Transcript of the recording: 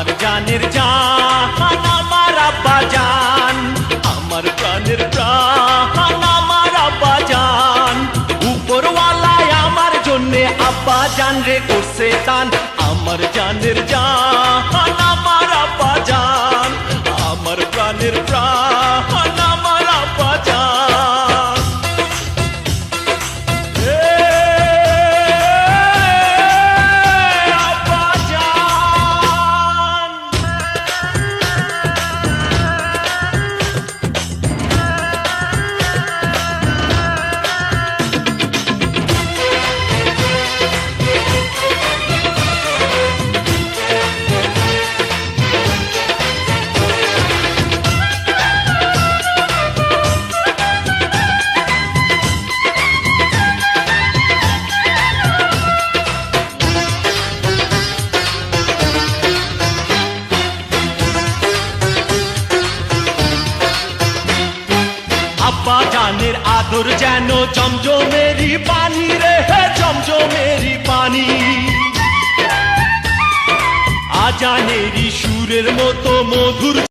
আমার জানের জান আমার আব্বা জান, আমার প্রাণের প্রাণ আমার আব্বা জান। উপরওয়ালায় আমার জন্যে আব্বা জান রে করছে দান। আমার জানের জান আমার আব্বা জান, আমার প্রাণের প্রাণ আমার আব্বা জান। আব্বা জান। আব্বা জানের আদর যেন জমজমেরি পানি রে, জমজমেরি পানি। আজানেরই সুরের মতো মধুর